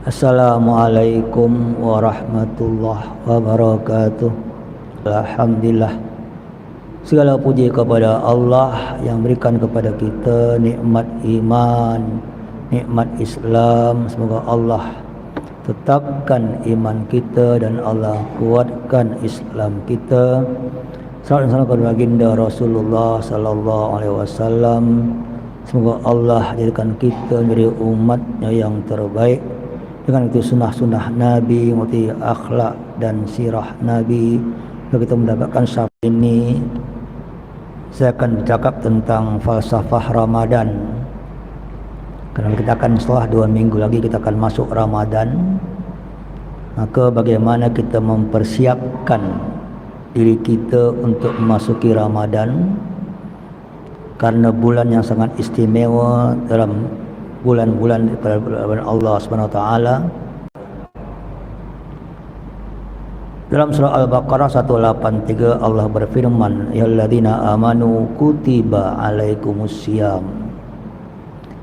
Assalamualaikum warahmatullahi wabarakatuh. Alhamdulillah, segala puji kepada Allah yang berikan kepada kita nikmat iman, nikmat Islam. Semoga Allah tetapkan iman kita dan Allah kuatkan Islam kita. Salawat dan salam kepada baginda Rasulullah sallallahu alaihi wasallam. Semoga Allah jadikan kita menjadi umatnya yang terbaik. Dengan itu sunnah-sunnah Nabi, mengerti akhlak dan sirah Nabi. Kalau kita mendapatkan syafaat ini, saya akan bercakap tentang falsafah Ramadan. Kerana kita akan setelah 2 minggu lagi kita akan masuk Ramadan. Maka bagaimana kita mempersiapkan diri kita untuk memasuki Ramadan, karena bulan yang sangat istimewa dalam bulan-bulan daripada bulan Allah SWT. Dalam surah Al-Baqarah 183 Allah berfirman, ya alladzina amanu kutiba alaikumusiyam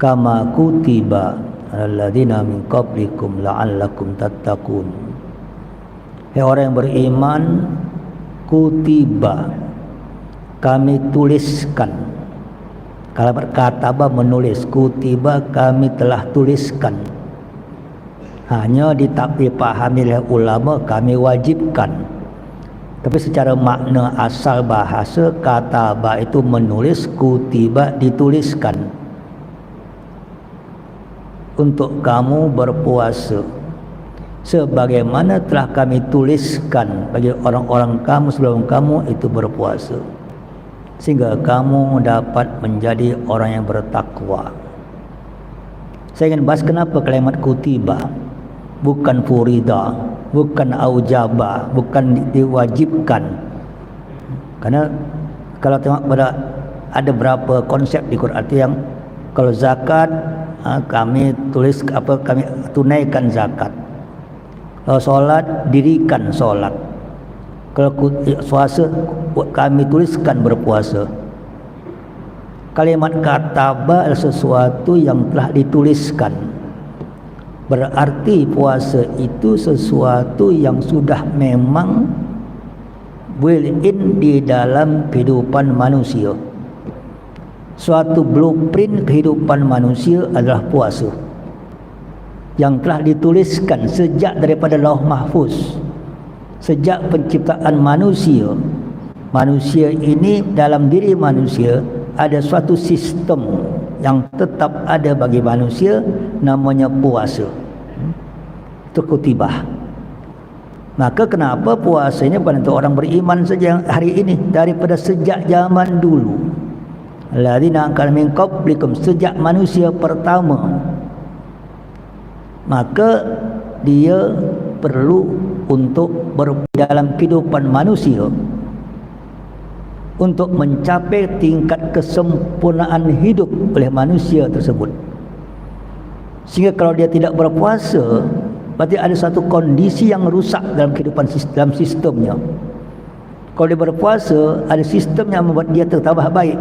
kama kutiba alal ladzina min qablikum la'allakum tattaqun. Hai orang yang beriman, kutiba, kami tuliskan. Kalau berkata menulis, kutiba, kami telah tuliskan. Hanya dipahami oleh ulama, kami wajibkan. Tapi secara makna asal bahasa, kataba itu menulis, kutiba dituliskan. Untuk kamu berpuasa sebagaimana telah kami tuliskan bagi orang-orang kamu sebelum kamu itu berpuasa, sehingga kamu dapat menjadi orang yang bertakwa. Saya ingin bahas kenapa kalimat kutiba, bukan furida, bukan aujaba, bukan diwajibkan. Karena kalau tengok pada ada berapa konsep di Quran itu yang kalau zakat kami tulis kami tunaikan zakat. Kalau solat dirikan solat. Kalau puasa kami tuliskan berpuasa. Kalimat kataba adalah sesuatu yang telah dituliskan. Berarti puasa itu sesuatu yang sudah memang built-in di dalam kehidupan manusia. Suatu blueprint kehidupan manusia adalah puasa, yang telah dituliskan sejak daripada Lauh Mahfuz. Sejak penciptaan manusia, manusia ini dalam diri manusia ada suatu sistem yang tetap ada bagi manusia, namanya puasa. Itu kutibah. Maka kenapa puasa ini bukan untuk orang beriman saja hari ini, daripada sejak zaman dulu. Alladzina kana min qablikum, sejak manusia pertama. Maka dia perlu untuk dalam kehidupan manusia untuk mencapai tingkat kesempurnaan hidup oleh manusia tersebut. Sehingga kalau dia tidak berpuasa, berarti ada satu kondisi yang rusak dalam kehidupan dalam sistemnya. Kalau dia berpuasa, ada sistem yang membuat dia tertambah baik.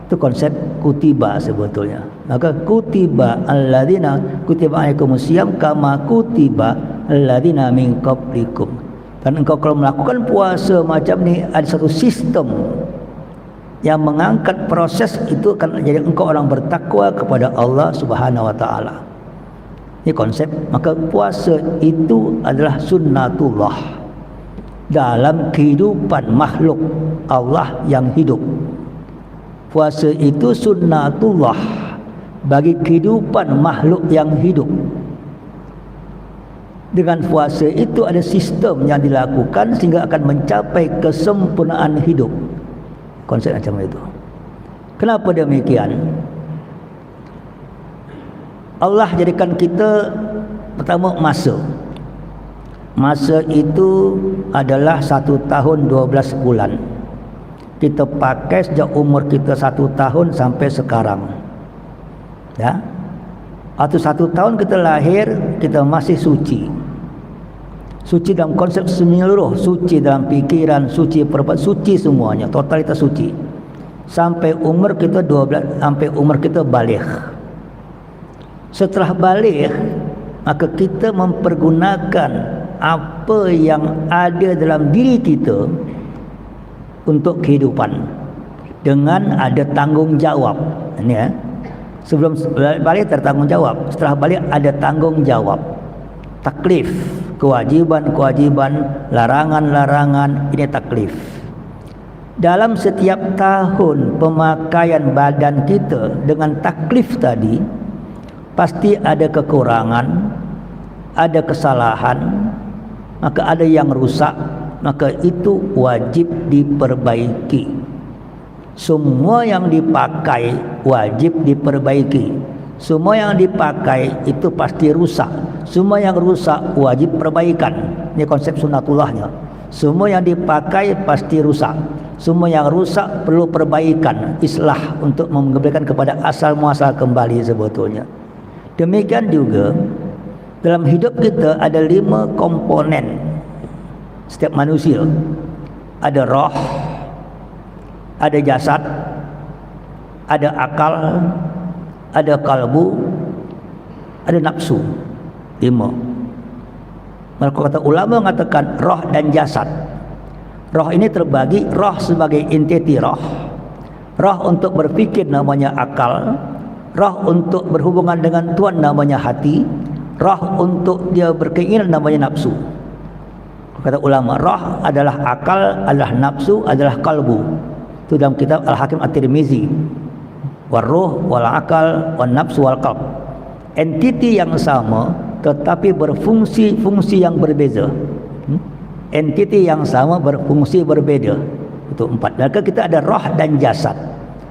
Itu konsep kutiba sebetulnya. Maka kutiba alladzina kutiba alaikumusiyam kama kutiba alladzina min qablikum. Dan engkau kalau melakukan puasa macam ni, ada satu sistem yang mengangkat proses itu akan jadi engkau orang bertakwa kepada Allah Subhanahu wa taala. Ini konsep. Maka puasa itu adalah sunnatullah dalam kehidupan makhluk Allah yang hidup. Puasa itu sunnatullah bagi kehidupan makhluk yang hidup. Dengan puasa itu ada sistem yang dilakukan sehingga akan mencapai kesempurnaan hidup. Konsep macam itu. Kenapa demikian? Allah jadikan kita pertama masa. Masa itu adalah 1 tahun 12 bulan. Kita pakai sejak umur kita 1 tahun sampai sekarang. Ya. Atau 1 tahun kita lahir, kita masih suci. Suci dalam konsep menyeluruh, suci dalam pikiran, suci perbuatan, suci semuanya, totalitas suci. Sampai umur kita 12, sampai umur kita baligh. Setelah baligh, maka kita mempergunakan apa yang ada dalam diri kita untuk kehidupan dengan ada tanggungjawab. Ini ya. Sebelum balik tertanggungjawab, setelah balik ada tanggungjawab. Taklif, kewajiban-kewajiban, larangan-larangan, ini taklif. Dalam setiap tahun pemakaian badan kita dengan taklif tadi, pasti ada kekurangan, ada kesalahan, maka ada yang rusak, maka itu wajib diperbaiki. Semua yang dipakai wajib diperbaiki. Semua yang dipakai itu pasti rusak. Semua yang rusak wajib perbaikan. Ini konsep sunnatullahnya. Semua yang dipakai pasti rusak. Semua yang rusak perlu perbaikan, islah, untuk mengembalikan kepada asal muasal kembali sebetulnya. Demikian juga dalam hidup kita ada 5 komponen setiap manusia. Ada roh, ada jasad, ada akal, ada kalbu, ada nafsu. 5. Maka kata ulama mengatakan roh dan jasad. Roh ini terbagi, roh sebagai entiti roh, roh untuk berfikir namanya akal, roh untuk berhubungan dengan Tuhan namanya hati, roh untuk dia berkeinginan namanya nafsu. Kata ulama, roh adalah akal, adalah nafsu, adalah kalbu. Itu dalam kitab Al-Hakim At-Tirmizi. War-ruh wal-akal wan-nafsu wal-qalb. Entiti yang sama tetapi berfungsi-fungsi yang berbeza. Entiti yang sama berfungsi berbeda. Itu 4. Maka kita ada roh dan jasad.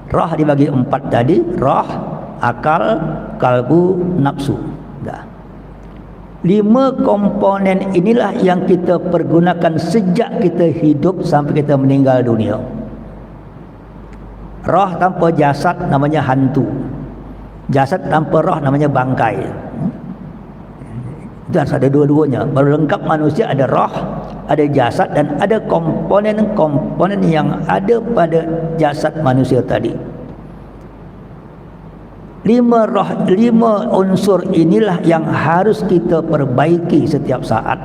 Roh dibagi 4 tadi, roh, akal, kalbu, nafsu. Dah. 5 komponen inilah yang kita pergunakan sejak kita hidup sampai kita meninggal dunia. Roh tanpa jasad namanya hantu. Jasad tanpa roh namanya bangkai. Itu harus ada dua-duanya. Baru lengkap manusia, ada roh, ada jasad, dan ada komponen-komponen yang ada pada jasad manusia tadi. 5 unsur inilah yang harus kita perbaiki setiap saat.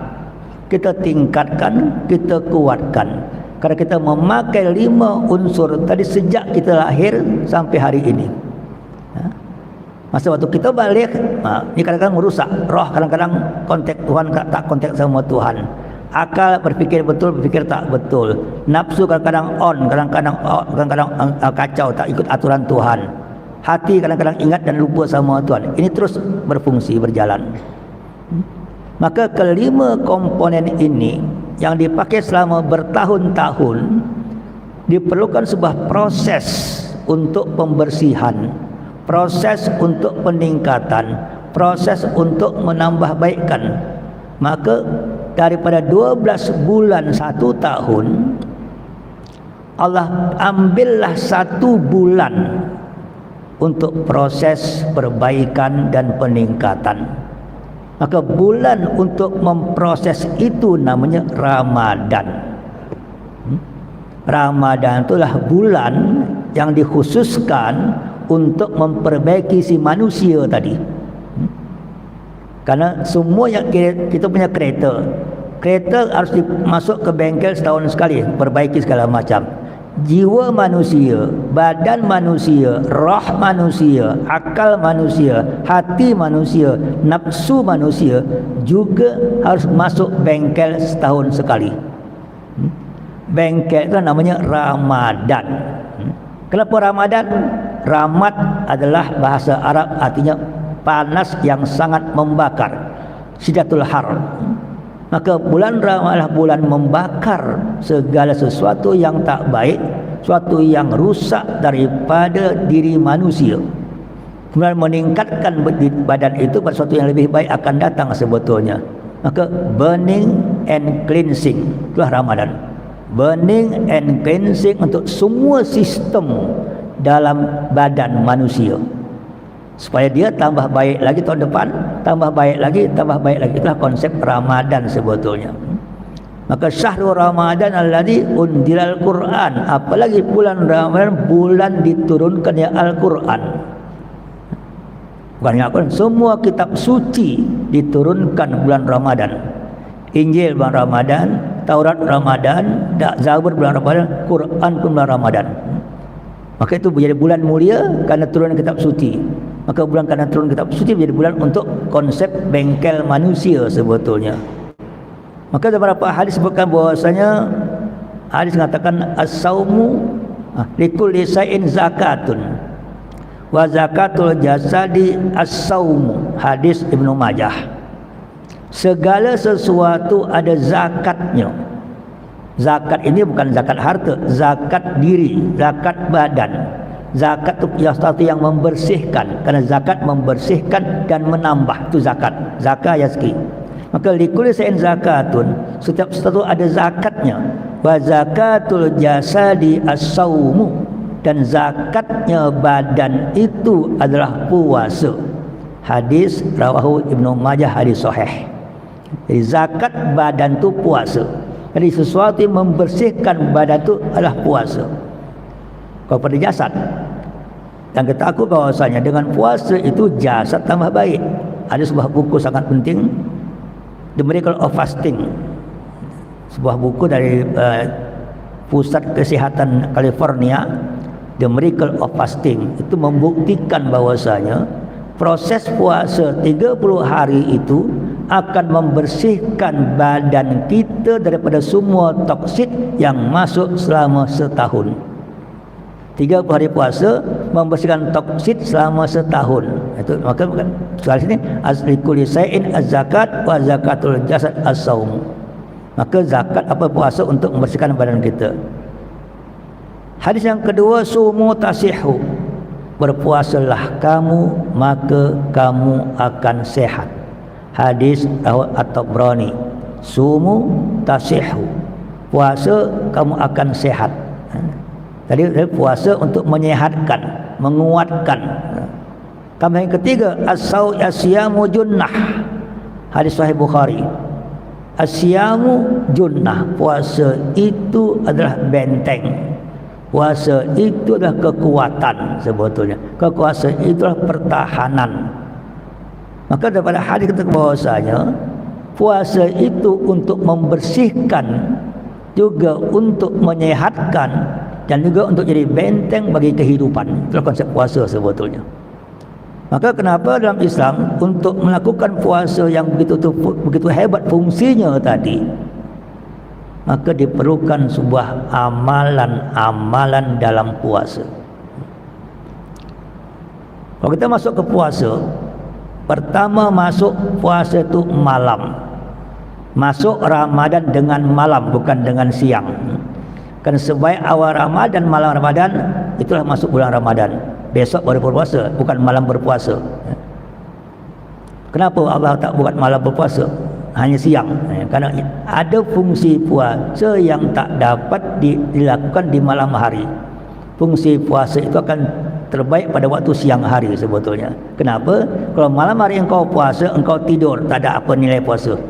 Kita tingkatkan, kita kuatkan. Karena kita memakai 5 unsur tadi sejak kita lahir sampai hari ini. Masa waktu kita balik, ini kadang-kadang merusak. Roh kadang-kadang kontak Tuhan, tak kontak sama Tuhan. Akal berfikir betul, berfikir tak betul. Nafsu kadang-kadang on, kadang-kadang kacau, tak ikut aturan Tuhan. Hati kadang-kadang ingat dan lupa sama Tuhan. Ini terus berfungsi, berjalan. Maka kelima komponen ini yang dipakai selama bertahun-tahun, diperlukan sebuah proses untuk pembersihan, proses untuk peningkatan, proses untuk menambah baikkan. Maka daripada 12 bulan 1 tahun, Allah ambillah 1 bulan untuk proses perbaikan dan peningkatan. Maka bulan untuk memproses itu namanya Ramadan. Ramadan itulah bulan yang dikhususkan untuk memperbaiki si manusia tadi. Karena semua yang kita punya kereta harus masuk ke bengkel setahun sekali, perbaiki segala macam. Jiwa manusia, badan manusia, roh manusia, akal manusia, hati manusia, nafsu manusia juga harus masuk bengkel setahun sekali. Bengkel itu namanya Ramadan. Kenapa Ramadan? Ramad adalah bahasa Arab, artinya panas yang sangat membakar, Syiddatul har. Maka bulan Ramadan adalah bulan membakar segala sesuatu yang tak baik, sesuatu yang rusak daripada diri manusia. Kemudian meningkatkan badan itu pada sesuatu yang lebih baik akan datang sebetulnya. Maka burning and cleansing, itulah Ramadan. Burning and cleansing untuk semua sistem dalam badan manusia, supaya dia tambah baik lagi tahun depan, tambah baik lagi, tambah baik lagi. Itulah konsep Ramadan sebetulnya. Maka syahrul Ramadan alladzi unzilal Quran, apalagi bulan Ramadan, bulan diturunkannya Al-Quran. Bukan hanya Al-Quran, semua kitab suci diturunkan bulan Ramadan. Injil bulan Ramadan, Taurat Ramadan, Zabur bulan Ramadan, Quran pun bulan Ramadan. Maka itu menjadi bulan mulia karena turunan kitab suci. Maka bulan karena turun kitab suci menjadi bulan untuk konsep bengkel manusia sebetulnya. Maka ada beberapa hadis sebutkan bahwasanya hadis mengatakan as-saumu likulli shay'in zakatun wa zakatul jasadi as-saumu. Hadis Ibnu Majah. Segala sesuatu ada zakatnya. Zakat ini bukan zakat harta, zakat diri, zakat badan. Zakat itu sesuatu yang membersihkan, karena zakat membersihkan dan menambah, itu zakat. Zakat yazki. Maka likulli shay'in zakatun, setiap sesuatu ada zakatnya. Wa zakatul jasadi as-saumu, dan zakatnya badan itu adalah puasa. Hadis rawahu Ibnu Majah, hadis sahih. Jadi zakat badan itu puasa. Jadi sesuatu yang membersihkan badan itu adalah puasa. Kalau pada jasad, dan kita aku bahwasanya dengan puasa itu jasad tambah baik. Ada sebuah buku sangat penting, The Miracle of Fasting, sebuah buku dari Pusat Kesehatan California, The Miracle of Fasting. Itu membuktikan bahwasanya proses puasa 30 hari itu akan membersihkan badan kita daripada semua toksit yang masuk selama setahun. 30 hari puasa membersihkan toksit selama setahun. Itu maka soal sini aslikulli shay'in az-zakat wa zakatul jasad as-saum. Maka zakat apa puasa untuk membersihkan badan kita. Hadis yang kedua, sumu tasihu. Berpuasalah kamu maka kamu akan sehat. Hadis At-Tabrani. Sumu tasihu. Puasa kamu akan sehat. Tadi puasa untuk menyehatkan, menguatkan. Tambah yang ketiga, as-siyamu junnah. Hadis Sahih Bukhari. As-siyamu junnah. Puasa itu adalah benteng. Puasa itu adalah kekuatan sebetulnya. Kekuasaan itu adalah pertahanan. Maka daripada hadis kita bahwasanya puasa itu untuk membersihkan, juga untuk menyehatkan, dan juga untuk jadi benteng bagi kehidupan. Itu konsep puasa sebetulnya. Maka kenapa dalam Islam untuk melakukan puasa yang begitu hebat fungsinya tadi, maka diperlukan sebuah amalan-amalan dalam puasa. Kalau kita masuk ke puasa, pertama masuk puasa itu malam. Masuk Ramadan dengan malam, bukan dengan siang. Kan sebaik awal Ramadan, malam Ramadan, itulah masuk bulan Ramadan. Besok baru berpuasa, bukan malam berpuasa. Kenapa Allah tak buat malam berpuasa, hanya siang? Karena ada fungsi puasa yang tak dapat dilakukan di malam hari. Fungsi puasa itu akan terbaik pada waktu siang hari sebetulnya. Kenapa? Kalau malam hari engkau puasa, engkau tidur, tak ada apa nilai puasa.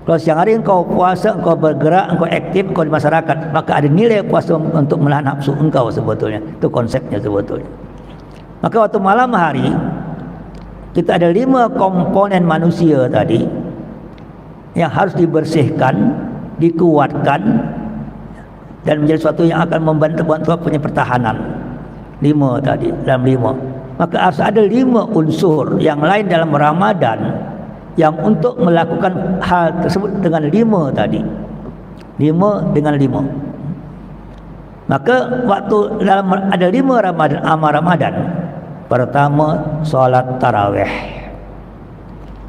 Kalau siang hari engkau puasa, engkau bergerak, engkau aktif, engkau di masyarakat, maka ada nilai puasa untuk menahan nafsu engkau sebetulnya. Itu konsepnya sebetulnya. Maka waktu malam hari, kita ada 5 komponen manusia tadi yang harus dibersihkan, dikuatkan, dan menjadi sesuatu yang akan membantu punya pertahanan. 5 tadi, dalam 5. Maka harus ada 5 unsur yang lain dalam Ramadan yang untuk melakukan hal tersebut dengan 5 tadi. 5 dengan 5. Maka waktu dalam ada 5 Ramadan, amal Ramadan. Pertama, solat tarawih.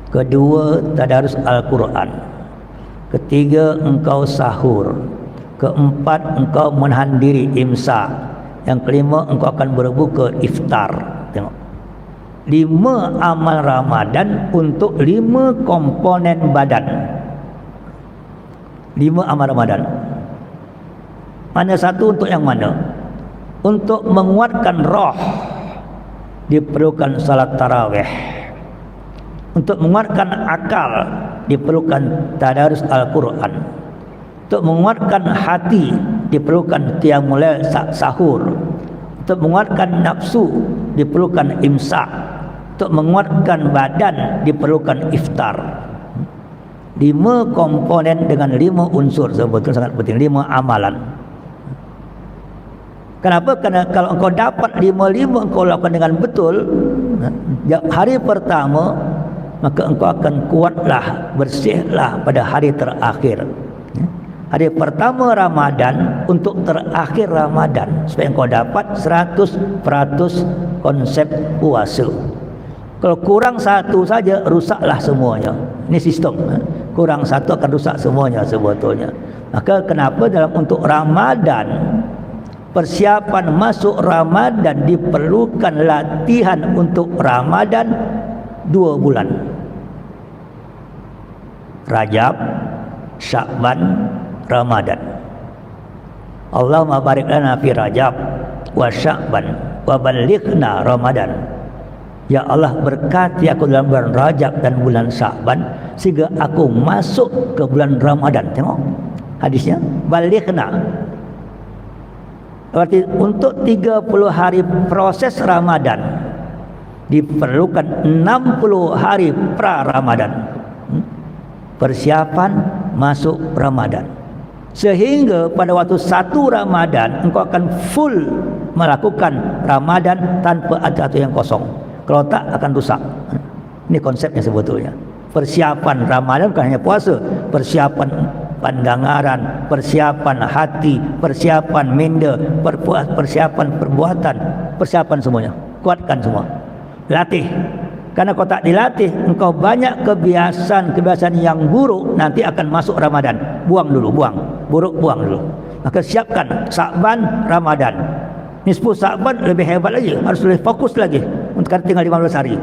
Kedua, tadarus Al-Quran. Ketiga, engkau sahur. Keempat, engkau menahan diri imsak. Yang kelima, engkau akan berbuka iftar. Tengok, 5 amal Ramadan untuk 5 komponen badan. 5 amal Ramadan. Mana satu untuk yang mana? Untuk menguatkan roh diperlukan salat tarawih. Untuk menguatkan akal diperlukan tadarus Al-Quran. Untuk menguatkan hati diperlukan qiyamul lail, sahur. Untuk menguatkan nafsu diperlukan imsak. untuk menguatkan badan diperlukan iftar. 5 komponen dengan 5 unsur sebetulnya sangat penting, 5 amalan. Kenapa? Karena kalau engkau dapat 5 engkau lakukan dengan betul, hari pertama, maka engkau akan kuatlah, bersihlah pada hari terakhir. Hari pertama Ramadan untuk terakhir Ramadan, supaya engkau dapat 100% konsep puasa. Kalau kurang satu saja, rusaklah semuanya. Ini sistem. Kurang satu akan rusak semuanya sebetulnya. Maka kenapa dalam untuk Ramadan, persiapan masuk Ramadan diperlukan latihan untuk Ramadan 2 bulan. Rajab, Sya'ban, Ramadan. Allahumma barik lana fi Rajab wa Sya'ban wa ballighna Ramadan. Ya Allah, berkati aku dalam bulan Rajab dan bulan Sya'ban sehingga aku masuk ke bulan Ramadan. Tengok hadisnya, ballighna. Berarti untuk 30 hari proses Ramadan diperlukan 60 hari pra-Ramadan. Persiapan masuk Ramadan. Sehingga pada waktu 1 Ramadan engkau akan full melakukan Ramadan tanpa ada satu yang kosong. Kalau tak akan rusak. Ini konsepnya sebetulnya. Persiapan Ramadan bukan hanya puasa, persiapan pandangaran, persiapan hati, persiapan minda, persiapan perbuatan, persiapan semuanya. Kuatkan semua. Latih. Karena kalau tak dilatih, engkau banyak kebiasaan yang buruk, nanti akan masuk Ramadan. Buang dulu, buang. Buruk buang dulu. Maka siapkan Sya'ban, Ramadan. Nisfu Sya'ban lebih hebat lagi, harus lebih fokus lagi. Untuk tinggal 15 hari.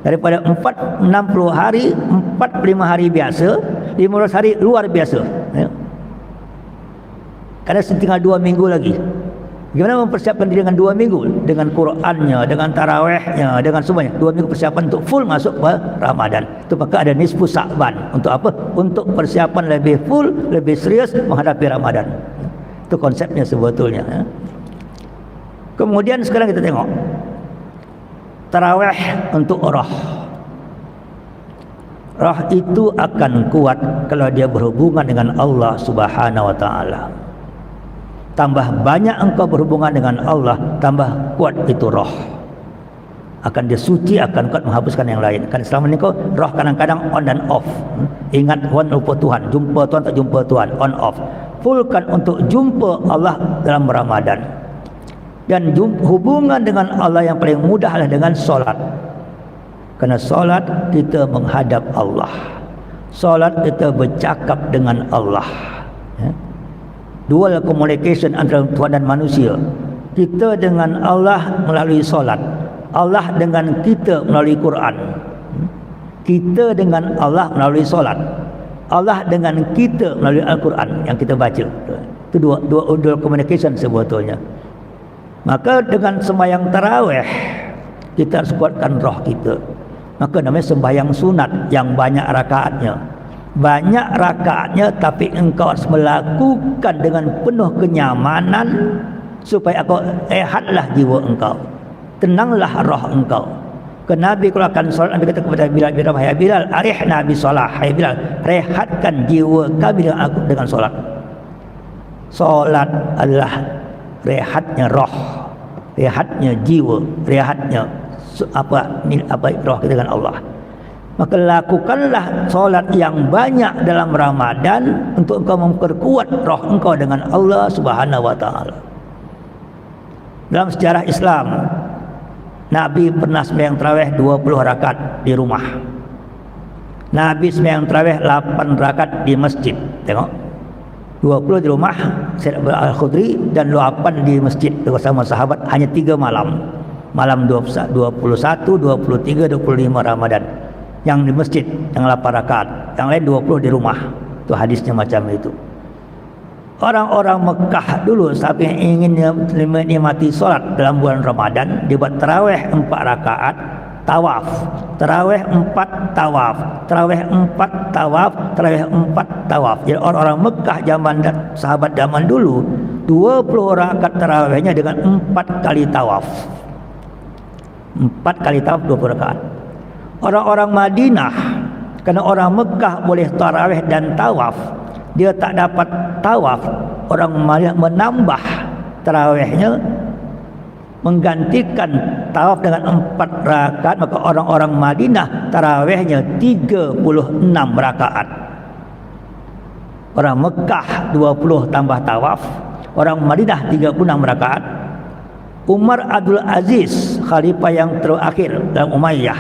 Daripada 60 hari, 45 hari biasa, 15 hari luar biasa. Ya. Karena tinggal 2 minggu lagi. Bagaimana mempersiapkan diri dengan 2 minggu? Dengan Qurannya, dengan tarawihnya, dengan semuanya. 2 minggu persiapan untuk full masuk ke Ramadan. Itu maka ada nisfu Sya'ban. Untuk apa? Untuk persiapan lebih full, lebih serius menghadapi Ramadan. Itu konsepnya sebetulnya. Ya. Kemudian sekarang kita tengok tarawih untuk roh. Roh itu akan kuat kalau dia berhubungan dengan Allah Subhanahu wa taala. Tambah banyak engkau berhubungan dengan Allah, tambah kuat itu roh. Akan dia suci, akan kuat menghapuskan yang lain. Kan selama ini kau roh kadang-kadang on dan off. Ingat on lupa Tuhan, jumpa Tuhan tak jumpa Tuhan, on off. Fullkan untuk jumpa Allah dalam Ramadan. Dan hubungan dengan Allah yang paling mudah adalah dengan solat. Kerana solat kita menghadap Allah. Solat kita bercakap dengan Allah. Ya. Dual communication antara Tuhan dan manusia. Kita dengan Allah melalui solat. Allah dengan kita melalui Quran. Kita dengan Allah melalui solat. Allah dengan kita melalui Al-Quran yang kita baca. Itu dua communication sebetulnya. Maka dengan sembahyang tarawih kita harus kuatkan roh kita. Maka namanya sembahyang sunat yang banyak rakaatnya. Banyak rakaatnya tapi engkau harus melakukan dengan penuh kenyamanan supaya engkau rehatlah jiwa engkau. Tenanglah roh engkau. Ke Nabi kalau akan solat, Nabi kata kepada Bilal, "Hai Bilal, arihna bi solah." Hai Bilal, rehatkan jiwa kami dengan solat. Solat adalah rehatnya roh, rehatnya jiwa, rehatnya roh kita dengan Allah. Maka lakukanlah solat yang banyak dalam Ramadan untuk engkau memperkuat roh engkau dengan Allah Subhanahu wa taala. Dalam sejarah Islam, Nabi pernah sembahyang tarawih 20 rakaat di rumah. Nabi sembahyang tarawih 8 rakaat di masjid. Tengok. 20 di rumah Sayyid Al-Khudri dan 8 di masjid bersama sahabat, hanya 3 malam. Malam 21, 23, 25 Ramadan. Yang di masjid yang 8 rakaat, yang lain 20 di rumah. Itu hadisnya macam itu. Orang-orang Mekah dulu sampai ingin menikmati solat dalam bulan Ramadan, dibuat tarawih 4 rakaat, tawaf. Tarawih 4 tawaf. Tarawih 4 tawaf, tarawih 4 tawaf. Jadi orang-orang Mekah zaman sahabat zaman dulu 20 rakaat tarawihnya dengan 4 kali tawaf. 4 kali tawaf 20 rakaat. Orang-orang Madinah, kerana orang Mekah boleh tarawih dan tawaf, dia tak dapat tawaf. Orang Madinah menambah tarawihnya, menggantikan tawaf dengan 4 rakaat, maka orang-orang Madinah tarawihnya 36 rakaat. Orang Mekah 20 tambah tawaf, orang Madinah 36 rakaat. Umar Abdul Aziz, khalifah yang terakhir dalam Umayyah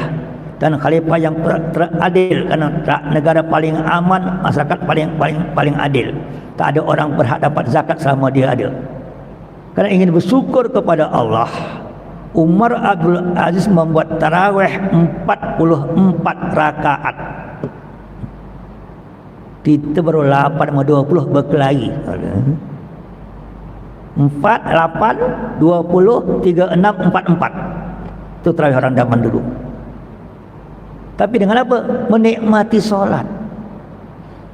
dan khalifah yang teradil, kerana negara paling aman, masyarakat paling adil. Tak ada orang berhak dapat zakat selama dia ada. Kerana ingin bersyukur kepada Allah, Umar Abdul Aziz membuat tarawih 44 rakaat. Kita baru 8 sama 20 berkelahi. 4, 8, 20, 36, 44. Itu tarawih orang zaman dulu. Tapi dengan apa? Menikmati solat.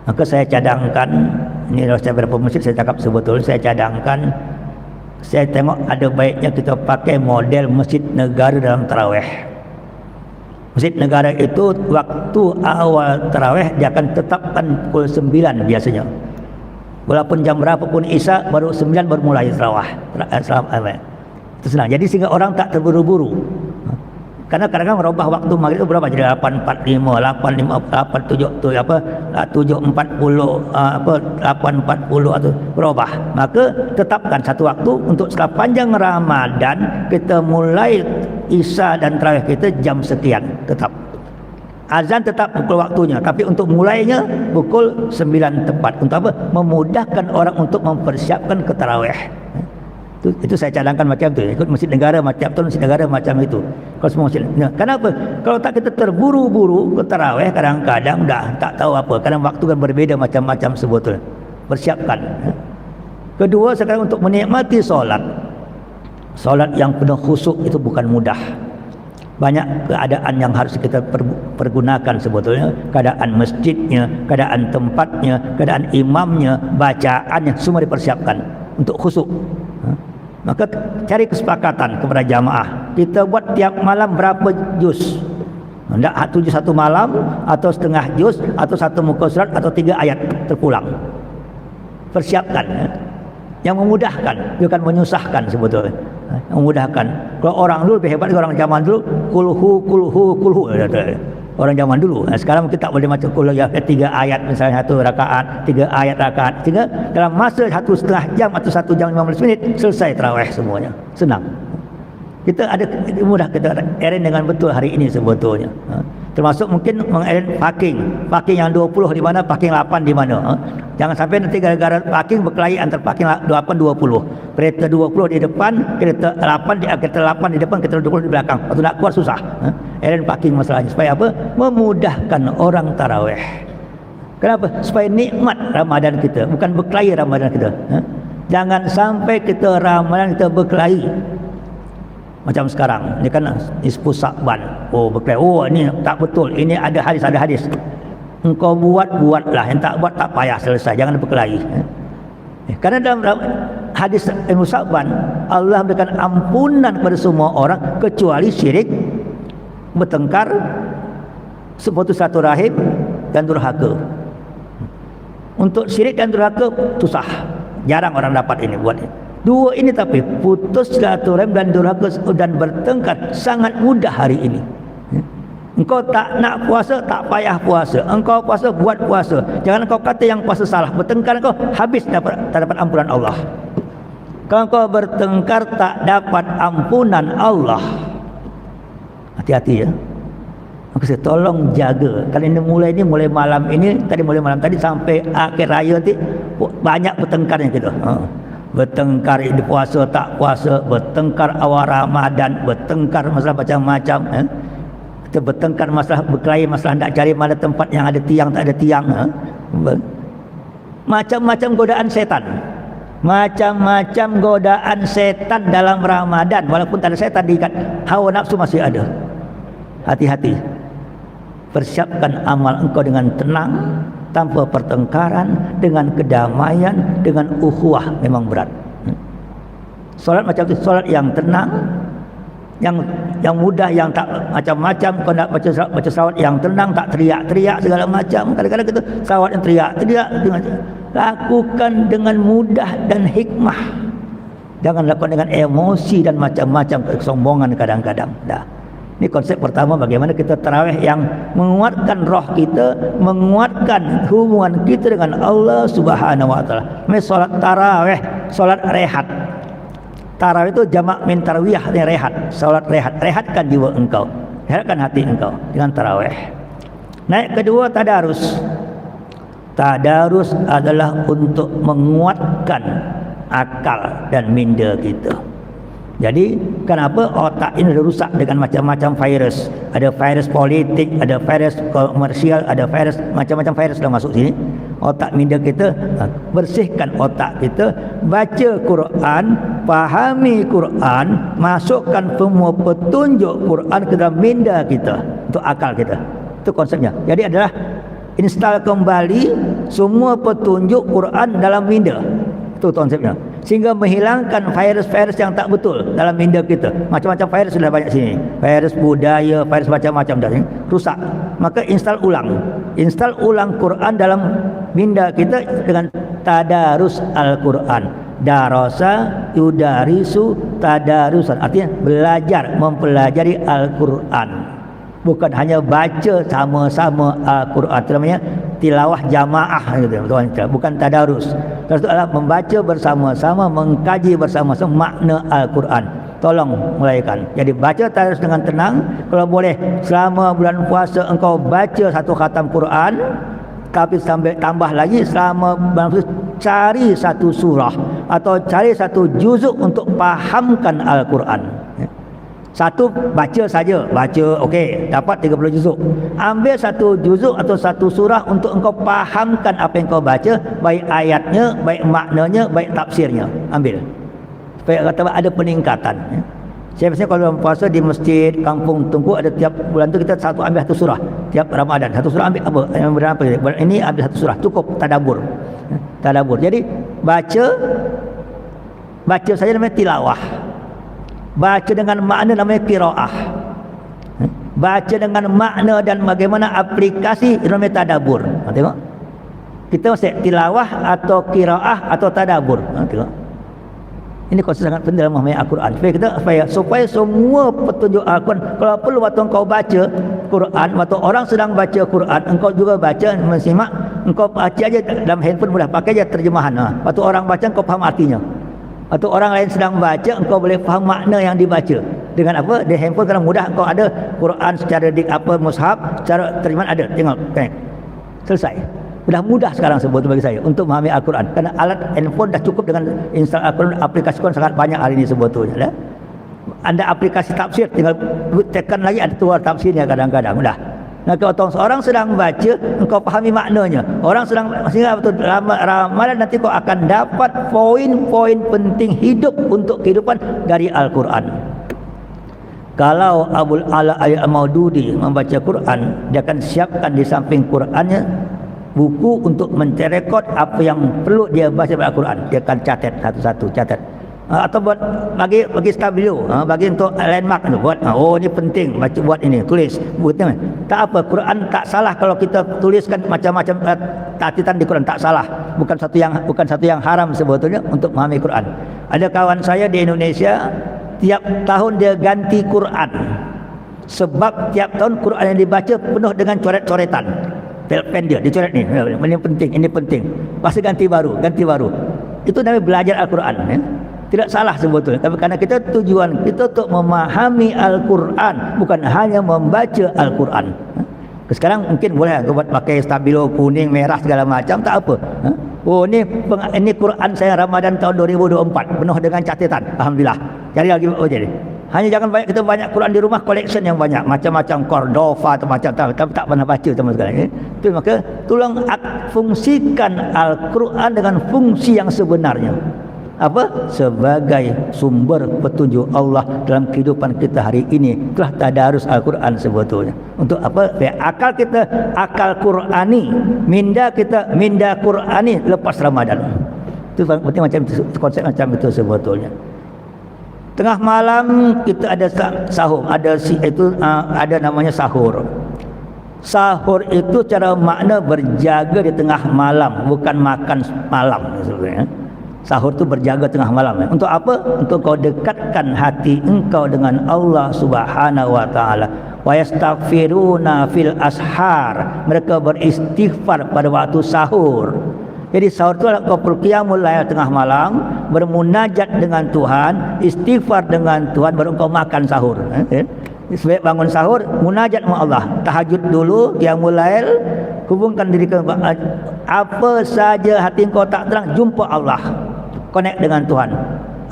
Maka saya cadangkan, ini kalau saya berapa masjid saya cakap sebetulnya, saya cadangkan, saya tengok ada baiknya kita pakai model masjid negara dalam tarawih. Masjid negara itu waktu awal tarawih dia akan tetapkan pukul 9 biasanya. Walaupun jam berapa pun Isya, baru 9 baru mulai tarawih. Itu senang. Jadi sehingga orang tak terburu-buru. Karena kadang-kadang merubah waktu maghrib itu berapa? Jadi 8.45, 8.40 atau berubah. Maka tetapkan satu waktu untuk sepanjang Ramadan, kita mulai Isya dan tarawih kita jam sekian tetap. Azan tetap pukul waktunya, tapi untuk mulainya pukul 9 tepat. Untuk apa? Memudahkan orang untuk mempersiapkan ke tarawih. Itu saya cadangkan macam tu. Ikut masjid negara macam tu, masjid negara macam itu. Kalau semua masjid. Kenapa? Kalau tak kita terburu-buru ke tarawih, kadang-kadang dah tak tahu apa. Kadang waktu kan berbeza macam-macam sebetulnya. Persiapkan. Kedua, sekarang untuk menikmati solat. Solat yang penuh khusyuk itu bukan mudah. Banyak keadaan yang harus kita pergunakan sebetulnya. Keadaan masjidnya, keadaan tempatnya, keadaan imamnya, bacaannya, semua dipersiapkan untuk khusyuk. Maka cari kesepakatan kepada jamaah. Kita buat tiap malam berapa juz? Tidak 7 satu malam, atau setengah juz, atau 1 muka surat, atau 3 ayat terpulang. Persiapkan. Yang memudahkan, bukan menyusahkan sebetulnya. Memudahkan. Kalau orang dulu lebih hebat dari orang zaman dulu, kulhu. Orang zaman dulu. Sekarang kita tak boleh macam kulhu ya 3 ayat misalnya 1 rakaat, 3 ayat rakaat. Sehingga dalam masa 1,5 jam atau 1 jam 15 minit selesai tarawih semuanya. Senang. Kita ada mudah kita arrange dengan betul hari ini sebetulnya. Termasuk mungkin mengarrange parking yang 20 di mana, parking 8 di mana. Jangan sampai nanti gara-gara parking berkelahi antar parking 8 20. Kereta 20 di depan, kereta 8 di depan, kereta 20 di belakang. Waktu nak keluar susah. Arrange parking masalahnya supaya apa? Memudahkan orang tarawih. Kenapa? Supaya nikmat Ramadan kita, bukan berkelahi Ramadan kita. Jangan sampai kita Ramadan kita berkelahi. Macam sekarang, ni kan Nisfu Sa'ban. Oh, berkelahi. Oh, ini tak betul. Ini ada hadis. Engkau buatlah. Yang tak buat tak payah, selesai. Jangan berkelahi. Karena dalam hadis Nisfu Sa'ban, Allah berikan ampunan kepada semua orang kecuali syirik, bertengkar, seputus satu rahim, dan durhaka. Untuk syirik dan durhaka susah. Jarang orang dapat ini buat ini. Dua ini tapi putus silaturahim dan durhaka dan bertengkar sangat mudah hari ini. Engkau tak nak puasa, tak payah puasa. Engkau puasa, buat puasa. Jangan kau kata yang puasa salah. Bertengkar kau habis tak dapat ampunan Allah. Kalau kau bertengkar tak dapat ampunan Allah. Hati-hati ya. Maka saya tolong jaga. Kalau ini mulai malam ini, mulai malam tadi sampai akhir raya nanti banyak bertengkarnya kita. Bertengkar di puasa tak puasa, bertengkar awal Ramadan, bertengkar masalah macam-macam. Kita bertengkar masalah berkelahi, masalah nak cari mana tempat yang ada tiang tak ada tiang. Macam-macam godaan setan. Macam-macam godaan setan dalam Ramadan. Walaupun tak ada setan diikat, hawa nafsu masih ada. Hati-hati. Persiapkan amal engkau dengan tenang, tanpa pertengkaran, dengan kedamaian, dengan ukhuwah. Memang berat. Solat macam itu, solat yang tenang, yang mudah, yang tak macam-macam. Kau nak baca salawat yang tenang, tak teriak-teriak segala macam. Kadang-kadang kita salawat yang teriak-teriak, lakukan dengan mudah dan hikmah. Jangan lakukan dengan emosi dan macam-macam kesombongan kadang-kadang. Dah. Ini konsep pertama, bagaimana kita tarawih yang menguatkan roh kita, menguatkan hubungan kita dengan Allah Subhanahu wa taala. Ini solat tarawih, solat rehat. Tarawih itu jamak min tarwiyah, ni rehat, solat rehat. Rehatkan jiwa engkau, rehatkan hati engkau dengan tarawih. Naik kedua, tadarus. Tadarus adalah untuk menguatkan akal dan minda kita. Jadi kenapa otak ini rusak dengan macam-macam virus? Ada virus politik, ada virus komersial, ada virus macam-macam virus dah masuk sini. Otak minda kita, bersihkan otak kita, baca Quran, fahami Quran, masukkan semua petunjuk Quran ke dalam minda kita, untuk akal kita. Itu konsepnya. Jadi adalah install kembali semua petunjuk Quran dalam minda. Itu konsepnya. Sehingga menghilangkan virus-virus yang tak betul dalam minda kita. Macam-macam virus sudah banyak sini. Virus budaya, virus macam-macam dah ini rusak. Maka install ulang Quran dalam minda kita dengan tadarus Al-Quran. Darasa yudarisu tadarusan. Artinya belajar, mempelajari Al-Quran. Bukan hanya baca sama-sama Al-Quran. Itu namanya tilawah jamaah gitu, bukan tadarus. Tadarus itu adalah membaca bersama-sama, mengkaji bersama-sama makna Al-Quran. Tolong mulaikan. Jadi baca tadarus dengan tenang. Kalau boleh selama bulan puasa engkau baca satu khatam Quran, tapi sambil tambah lagi selama bulan puasa cari satu surah atau cari satu juzuk untuk fahamkan Al-Quran. Satu baca saja, baca okey, dapat 30 juzuk. Ambil satu juzuk atau satu surah untuk engkau fahamkan apa yang kau baca, baik ayatnya, baik maknanya, baik tafsirnya. Ambil. Supaya kata ada peningkatan. Saya biasanya kalau puasa di masjid Kampung Tungku, ada tiap bulan tu kita satu ambil satu surah. Tiap Ramadan satu surah ambil apa? Berapa? Bulan ini ambil satu surah, cukup tadabbur. Tadabbur. Jadi baca saja namanya tilawah. Baca dengan makna namanya qiraah. Baca dengan makna dan bagaimana aplikasi namanya tadabbur. Tengok. Kita mesti tilawah atau qiraah atau tadabbur. Tengok. Ini konsep sangat penting dalam memahami Al-Quran. Supaya semua petunjuk Al-Quran, kalau perlu waktu engkau baca Quran, waktu orang sedang baca Quran, engkau juga baca, mensimak, engkau baca aja dalam handphone mudah, pakai aja terjemahan. Waktu orang baca engkau faham artinya. Atau orang lain sedang baca, engkau boleh faham makna yang dibaca. Dengan apa? Di handphone kadang mudah, engkau ada Quran secara mushaf, secara terjemahan ada. Tengok, selesai. Mudah sekarang sebetulnya bagi saya untuk memahami Al-Quran. Kerana alat handphone dah cukup dengan install Al-Quran, aplikasi Quran sangat banyak hari ini sebetulnya. Anda aplikasi tafsir, tinggal tekan lagi ada keluar tafsirnya kadang-kadang. Mudah. Nah, kalau seorang sedang baca, engkau pahami maknanya. Orang sedang, sehingga betul ramalan nanti kau akan dapat poin-poin penting hidup untuk kehidupan dari Al-Quran. Kalau Abul Ala Al-Maududi membaca Quran, dia akan siapkan di samping Qurannya buku untuk mencerekod apa yang perlu dia baca pada Al-Quran. Dia akan catat satu-satu, catat. Atau buat bagi stabilo, bagi untuk landmark tu buat. Oh, ini penting, baca buat ini, tulis. Buatnya. Tak apa, Quran tak salah kalau kita tuliskan macam-macam tatitan di Quran, tak salah. Bukan satu yang haram sebetulnya untuk memahami Quran. Ada kawan saya di Indonesia, tiap tahun dia ganti Quran. Sebab tiap tahun Quran yang dibaca penuh dengan coret-coretan. Pen dia dicoret ni. Ini penting. Pasti ganti baru. Itu namanya belajar Al-Quran, ya. Tidak salah sebetulnya, tapi karena tujuan kita untuk memahami Al-Quran, bukan hanya membaca Al-Quran. Sekarang mungkin boleh buat pakai stabilo kuning, merah segala macam, tak apa. Oh, ini Quran saya Ramadan tahun 2024 penuh dengan catatan. Alhamdulillah. Cari lagi jadi. Hanya jangan kita banyak Quran di rumah, collection yang banyak, macam-macam Cordova atau macam tapi tak pernah baca sama sekali. Itu maka tolong fungsikan Al-Quran dengan fungsi yang sebenarnya. Apa? Sebagai sumber petunjuk Allah dalam kehidupan kita hari ini. Itulah tadarus Al-Quran sebetulnya. Untuk apa? Supaya akal kita akal Qurani, minda kita minda Qurani lepas Ramadan. Itu penting macam itu, konsep macam itu sebetulnya. Tengah malam kita ada sahur, ada namanya sahur. Sahur itu cara makna berjaga di tengah malam, bukan makan malam sebenarnya. Sahur itu berjaga tengah malam. Untuk apa? Untuk kau dekatkan hati engkau dengan Allah Subhanahu wa taala. Wa yastaghfiruna fil ashar. Mereka beristighfar pada waktu sahur. Jadi sahur itu adalah kau berqiyamul lail tengah malam, bermunajat dengan Tuhan, istighfar dengan Tuhan, baru kau makan sahur. Sebab bangun sahur, munajat dengan Allah, tahajud dulu, qiyamul lail, hubungkan diri kau, apa saja hati kau tak tenang, jumpa Allah, connect dengan Tuhan.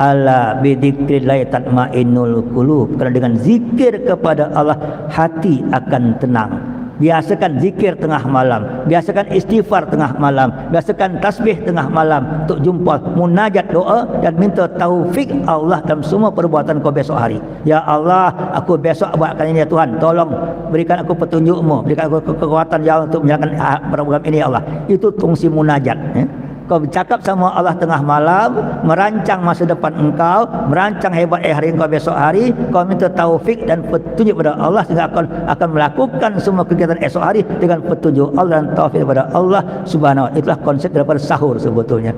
Ala bidzikrillah tatmainnul qulub. Kerana dengan zikir kepada Allah, hati akan tenang. Biasakan zikir tengah malam, biasakan istighfar tengah malam, biasakan tasbih tengah malam untuk jumpa, munajat doa dan minta taufik Allah dalam semua perbuatan kau besok hari. Ya Allah, aku besok buatkan ini ya Tuhan, tolong berikan aku petunjuk-Mu, berikan aku kekuatan ya Allah untuk menjalankan program ini ya Allah. Itu fungsi munajat. Kau bercakap sama Allah tengah malam, merancang masa depan engkau, merancang hebat hari engkau besok hari. Kau minta taufik dan petunjuk kepada Allah sehingga akan melakukan semua kegiatan esok hari dengan petunjuk Allah dan taufik kepada Allah Subhanahu wa taala. Itulah konsep daripada sahur sebetulnya.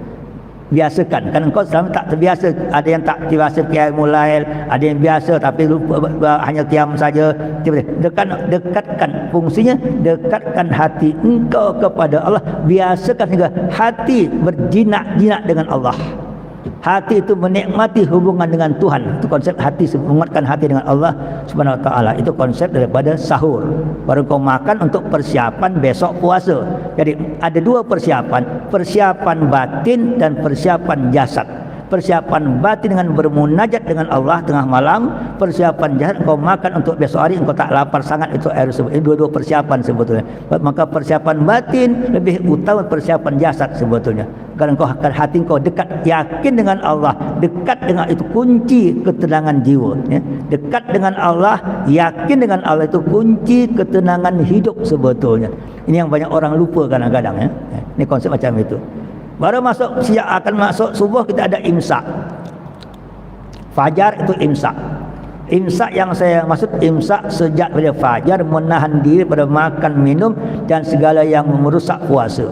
Biasakan, kan engkau selama tak terbiasa, ada yang tak terbiasa qiyamul lail, ada yang biasa tapi lupa, hanya qiyam saja. Dekatkan, fungsinya dekatkan hati engkau kepada Allah, biasakan sehingga hati berjinak-jinak dengan Allah. Hati itu menikmati hubungan dengan Tuhan. Itu konsep hati, menguatkan hati dengan Allah Subhanahu wa taala. Itu konsep daripada sahur. Baru kau makan untuk persiapan besok puasa. Jadi ada dua persiapan, persiapan batin dan persiapan jasad. Persiapan batin dengan bermunajat dengan Allah tengah malam, persiapan jasad kau makan untuk besok hari engkau tak lapar sangat, itu ini dua-dua persiapan sebetulnya. Maka persiapan batin lebih utama persiapan jasad sebetulnya. Kerana kau akan hati kau dekat, yakin dengan Allah, dekat dengan itu kunci ketenangan jiwa ya. Dekat dengan Allah, yakin dengan Allah itu kunci ketenangan hidup sebetulnya. Ini yang banyak orang lupa kadang-kadang ya. Ini konsep macam itu. Baru akan masuk subuh, kita ada imsak. Fajar itu imsak. Imsak yang saya maksud, imsak sejak pada fajar, menahan diri pada makan, minum dan segala yang merusak puasa.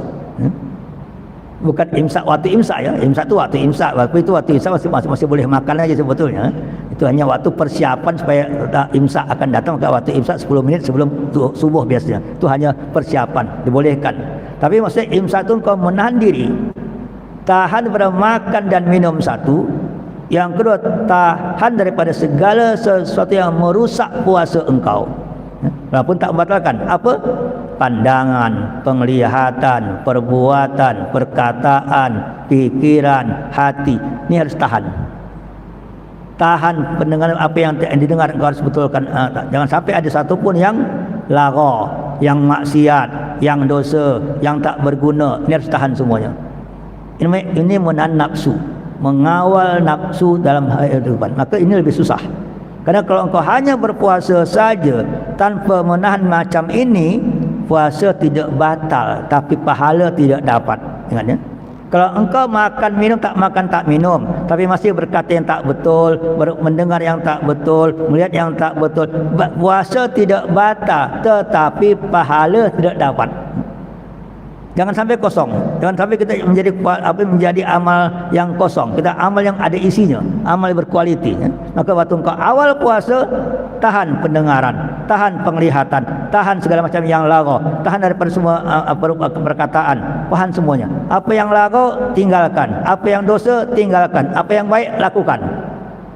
Bukan imsak waktu imsak ya. Imsak tu waktu imsak. Waktu imsak masih boleh makan aja sebetulnya. Itu hanya waktu persiapan supaya imsak akan datang. Waktu imsak 10 minit sebelum subuh biasanya. Itu hanya persiapan, dibolehkan. Tapi maksudnya imsak tu kau menahan diri, tahan daripada makan dan minum satu. Yang kedua, tahan daripada segala sesuatu yang merusak puasa engkau. Walaupun tak membatalkan. Apa? Pandangan, penglihatan, perbuatan, perkataan, pikiran, hati. Ini harus tahan. Tahan pendengaran apa yang didengar, engkau harus betulkan. Jangan sampai ada satu pun yang lara, yang maksiat, yang dosa, yang tak berguna. Ini harus tahan semuanya. Ini menahan nafsu, mengawal nafsu dalam kehidupan. Maka ini lebih susah. Karena kalau engkau hanya berpuasa saja tanpa menahan macam ini, puasa tidak batal, tapi pahala tidak dapat. Ingat ya. Kalau engkau makan minum tak makan tak minum, tapi masih berkata yang tak betul, mendengar yang tak betul, melihat yang tak betul, puasa tidak batal, tetapi pahala tidak dapat. Jangan sampai kosong. Jangan sampai kita menjadi amal yang kosong. Kita amal yang ada isinya, amal berkualiti ya. Maka waktu engkau awal puasa, tahan pendengaran, tahan penglihatan, tahan segala macam yang lara, tahan daripada semua perkataan, tahan semuanya. Apa yang lara tinggalkan, apa yang dosa tinggalkan, apa yang baik lakukan.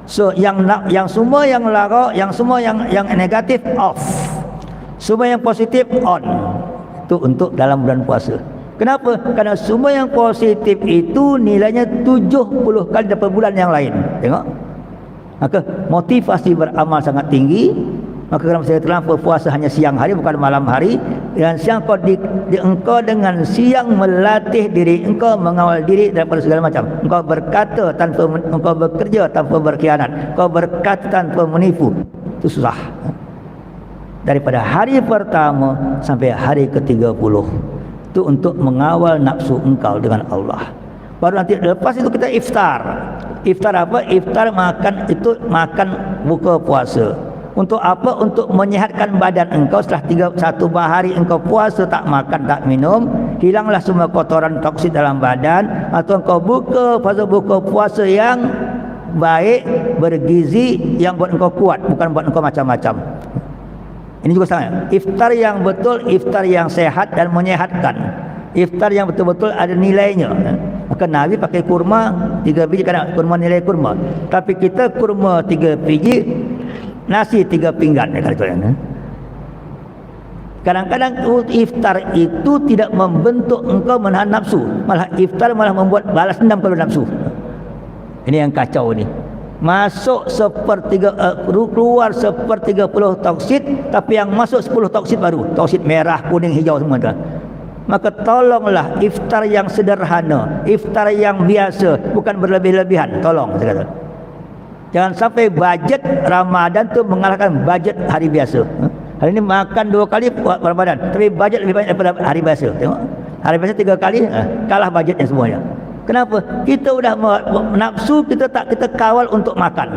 So yang semua yang lara, yang semua yang negatif off. Semua yang positif on. Itu untuk dalam bulan puasa. Kenapa? Karena semua yang positif itu nilainya 70 kali daripada bulan yang lain. Tengok. Maka motivasi beramal sangat tinggi. Maka kalau saya terlampau puasa hanya siang hari, bukan malam hari. Dan siang engkau dengan siang melatih diri engkau, mengawal diri daripada segala macam. Engkau berkata tanpa, engkau bekerja tanpa berkhianat, engkau berkata tanpa menipu. Itu susah. Daripada hari pertama sampai hari ke-30, itu untuk mengawal nafsu engkau dengan Allah. Baru nanti lepas itu kita iftar. Iftar apa? Iftar makan itu makan buka puasa. Untuk apa? Untuk menyihatkan badan engkau setelah 1 hari engkau puasa tak makan tak minum, hilanglah semua kotoran toksin dalam badan, atau engkau buka puasa yang baik, bergizi, yang buat engkau kuat, bukan buat engkau macam-macam. Ini juga sama. Iftar yang betul, iftar yang sehat dan menyehatkan. Iftar yang betul-betul ada nilainya. Maka Nabi pakai kurma 3 biji, kadang kurma nilai kurma. Tapi kita kurma 3 biji, nasi 3 pinggan. Kadang-kadang iftar itu tidak membentuk engkau menahan nafsu, malah iftar malah membuat balas dendam kalau nafsu. Ini yang kacau ni. Masuk keluar 1/30 toksid, tapi yang masuk 10 toksid baru. Toksid merah, kuning, hijau semua tu. Maka tolonglah iftar yang sederhana, iftar yang biasa, bukan berlebih-lebihan. Tolong saya kata. Jangan sampai bajet Ramadan tu mengalahkan bajet hari biasa. Hari ini makan 2 kali buat Ramadan, tapi bajet lebih banyak daripada hari biasa. Tengok. Hari biasa 3 kali, kalah bajetnya semuanya. Kenapa? Kita sudah nafsu, kita kawal untuk makan.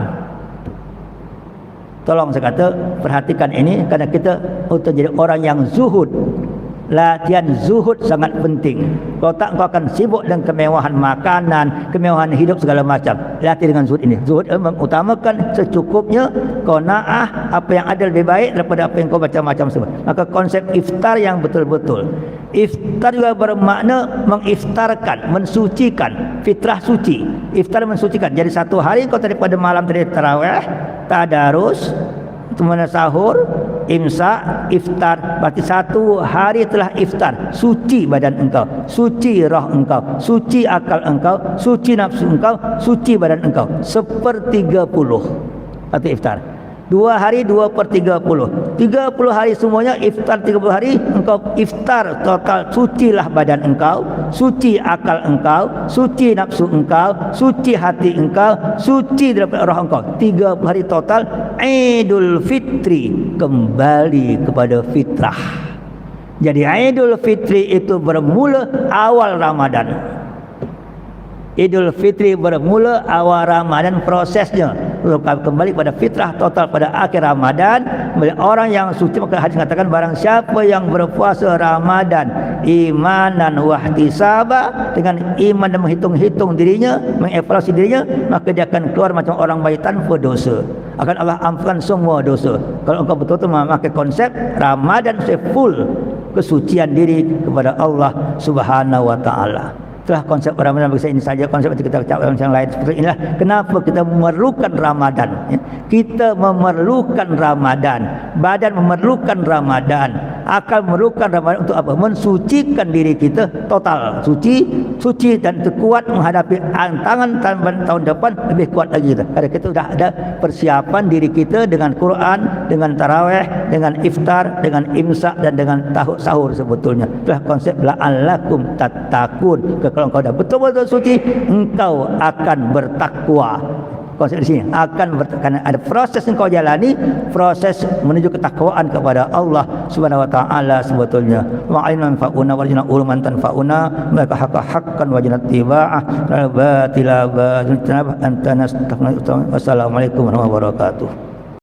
Tolong saya kata, perhatikan ini, kerana kita untuk jadi orang yang zuhud. Latihan zuhud sangat penting. Kalau tak, kau akan sibuk dengan kemewahan makanan, kemewahan hidup segala macam. Latih dengan zuhud ini. Zuhud mengutamakan secukupnya, qanaah, apa yang ada lebih baik daripada apa yang kau macam-macam semua. Maka konsep iftar yang betul-betul. Iftar juga bermakna mengiftarkan, mensucikan, fitrah suci. Iftar mensucikan. Jadi 1 hari kau daripada malam tadi tarawih, tadarus, kemudian sahur, imsak, iftar, berarti 1 hari telah iftar. Suci badan engkau, suci roh engkau, suci akal engkau, suci nafsu engkau, suci badan engkau. 1/30 atau iftar. 2 hari 2/30. 30 hari semuanya iftar. 30 hari engkau iftar total. Sucilah badan engkau, suci akal engkau, suci nafsu engkau, suci hati engkau, suci daripada roh engkau. 30 hari total. Idul Fitri, kembali kepada fitrah. Jadi Idul Fitri itu bermula awal Ramadan. Idul Fitri bermula awal Ramadan, prosesnya kembali pada fitrah total pada akhir Ramadan. Orang yang suci, maka hadis mengatakan barang siapa yang berpuasa Ramadan imanan wahtisaba, dengan iman dan menghitung-hitung dirinya, mengevaluasi dirinya, maka dia akan keluar macam orang baik tanpa dosa. Akan Allah ampunkan semua dosa. Kalau engkau betul-betul memakai konsep Ramadan full kesucian diri kepada Allah Subhanahu wa taala. Itulah konsep Ramadan bagi saya. Ini saja konsep yang kita cakap yang lain. Seperti inilah kenapa kita memerlukan Ramadan. Kita memerlukan Ramadan. Badan memerlukan Ramadan. Akal memerlukan Ramadan untuk apa? Mensucikan diri kita total. Suci dan kuat menghadapi tantangan tahun depan, lebih kuat lagi kita. Karena kita sudah ada persiapan diri kita dengan Quran, dengan tarawih, dengan iftar, dengan imsak dan dengan sahur sebetulnya. Itulah konsep la'allakum tattaqun. Kalau engkau dah betul-betul suci, engkau akan bertakwa. Konsep di sini akan karena ada proses yang kau jalani, proses menuju ketakwaan kepada Allah Subhanahu wa taala sebetulnya. Wa ilman fa'una wa jana ulman tanfa'una, maka haqqan wa jana tiba'ah batila wa anta nastaghfiruka. Wassalamualaikum warahmatullahi wabarakatuh.